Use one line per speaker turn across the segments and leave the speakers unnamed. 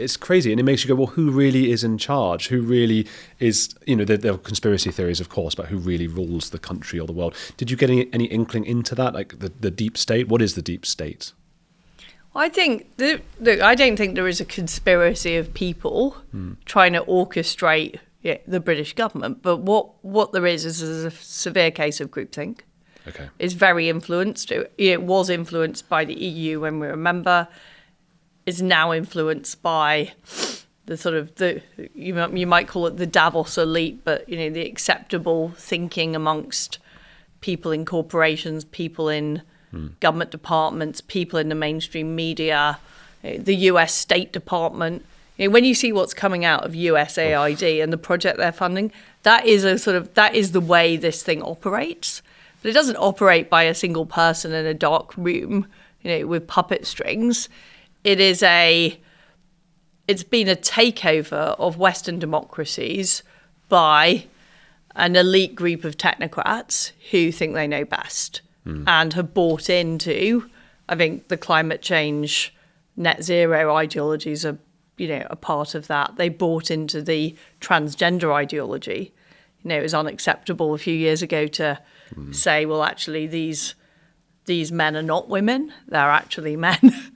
it's crazy. And it makes you go, well, who really is in charge? Who really is, there are conspiracy theories, of course, but who really rules the country or the world? Did you get any inkling into that, like the deep state? What is the deep state?
I think, I don't think there is a conspiracy of people trying to orchestrate the British government. But what there is a severe case of groupthink.
Okay.
It's very influenced. It was influenced by the EU when we remember. Is now influenced by the sort of you might call it the Davos elite, but the acceptable thinking amongst people in corporations, people in government departments, people in the mainstream media, the US State Department. When you see what's coming out of USAID and the project they're funding, that is the way this thing operates. But it doesn't operate by a single person in a dark room, with puppet strings. It's been a takeover of Western democracies by an elite group of technocrats who think they know best and have bought into, I think, the climate change, net zero ideologies are, a part of that. They bought into the transgender ideology. It was unacceptable a few years ago to say, well, actually, these men are not women; they're actually men.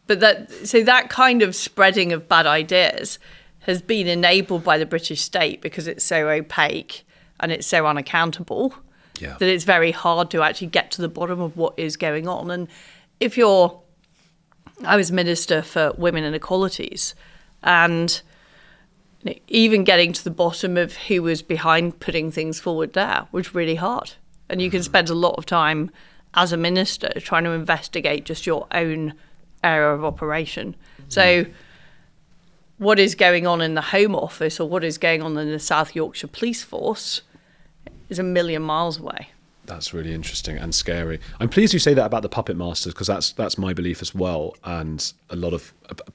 But that kind of spreading of bad ideas has been enabled by the British state because it's so opaque and it's so unaccountable that it's very hard to actually get to the bottom of what is going on. And I was Minister for Women and Equalities, and even getting to the bottom of who was behind putting things forward there was really hard. And you can spend a lot of time as a minister trying to investigate just your own area of operation. So what is going on in the Home Office or what is going on in the South Yorkshire Police Force is a million miles away.
That's really interesting and scary. I'm pleased you say that about the puppet masters, because that's my belief as well. And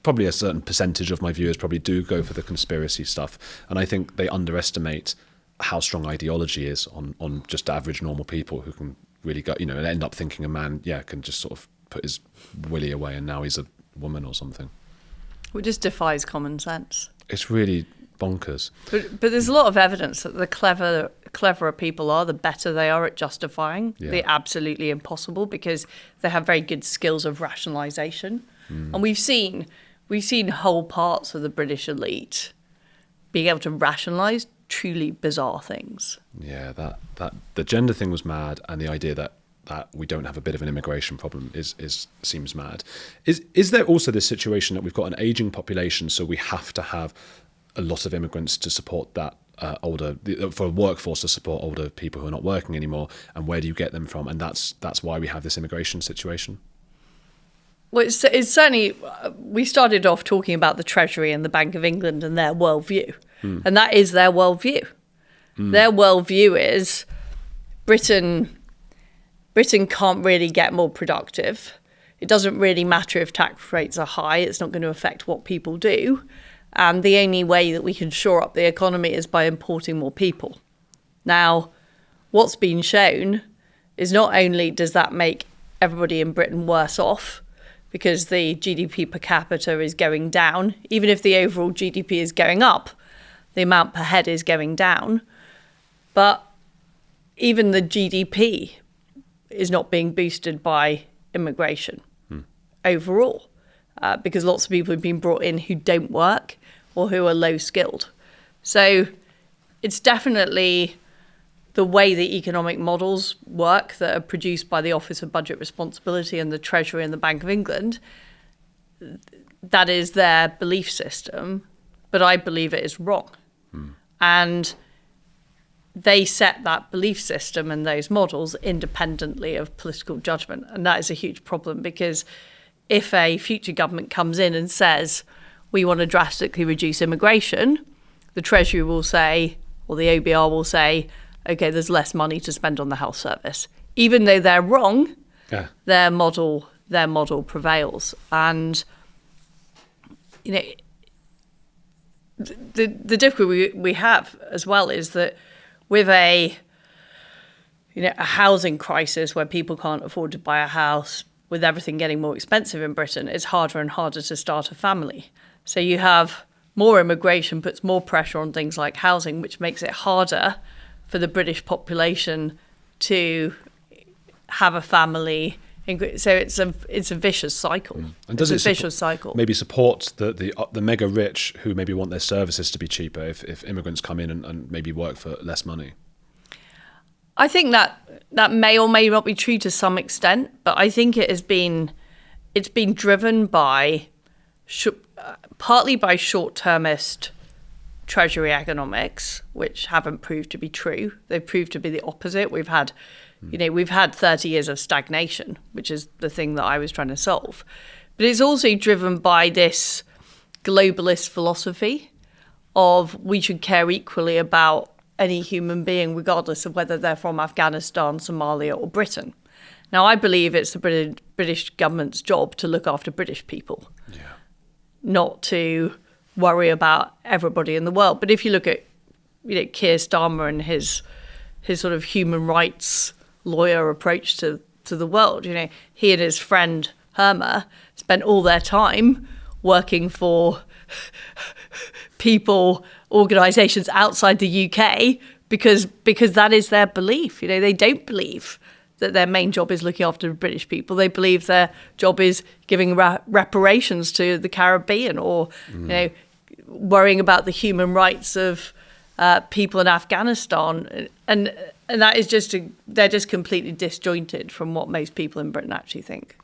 probably a certain percentage of my viewers probably do go for the conspiracy stuff. And I think they underestimate how strong ideology is on just average normal people who can really go, and end up thinking a man, can just sort of put his willy away and now he's a woman or something.
It just defies common sense.
It's really bonkers.
But there's a lot of evidence that the cleverer people are, the better they are at justifying the absolutely impossible, because they have very good skills of rationalization. And we've seen whole parts of the British elite being able to rationalize truly bizarre things. Yeah,
that the gender thing was mad, and the idea that we don't have a bit of an immigration problem seems mad. Is there also this situation that we've got an aging population, so we have to have a lot of immigrants to support that for a workforce to support older people who are not working anymore, and where do you get them from? And that's why we have this immigration situation.
Well, it's certainly, we started off talking about the Treasury and the Bank of England and their worldview, and that is their worldview. Their worldview is Britain can't really get more productive. It doesn't really matter if tax rates are high. It's not going to affect what people do. And the only way that we can shore up the economy is by importing more people. Now, what's been shown is not only does that make everybody in Britain worse off, because the GDP per capita is going down, even if the overall GDP is going up, the amount per head is going down. But even the GDP is not being boosted by immigration overall, because lots of people have been brought in who don't work or who are low skilled. So it's definitely the way the economic models work that are produced by the Office of Budget Responsibility and the Treasury and the Bank of England. That is their belief system, but I believe it is wrong. And they set that belief system and those models independently of political judgment. And that is a huge problem, because if a future government comes in and says, we want to drastically reduce immigration, the Treasury will say, or the OBR will say, okay, there's less money to spend on the health service. Even though they're wrong, their model prevails. And, the difficulty we have as well is that with a housing crisis where people can't afford to buy a house, with everything getting more expensive in Britain, it's harder and harder to start a family. So you have more immigration, puts more pressure on things like housing, which makes it harder for the British population to have a family. So it's a vicious cycle.
And does
it's a vicious cycle.
Maybe support the mega rich who maybe want their services to be cheaper if immigrants come in and maybe work for less money?
I think that may or may not be true to some extent, but I think it's been driven by partly by short-termist treasury economics, which haven't proved to be true. They've proved to be the opposite. We've had 30 years of stagnation, which is the thing that I was trying to solve. But it's also driven by this globalist philosophy of we should care equally about any human being, regardless of whether they're from Afghanistan, Somalia, or Britain. Now, I believe it's the British government's job to look after British people, not to worry about everybody in the world. But if you look at, Keir Starmer and his sort of human rights lawyer approach to the world, he and his friend Herma spent all their time working for people, organisations outside the UK because that is their belief. They don't believe that their main job is looking after British people. They believe their job is giving reparations to the Caribbean or worrying about the human rights of people in Afghanistan. And that is they're just completely disjointed from what most people in Britain actually think.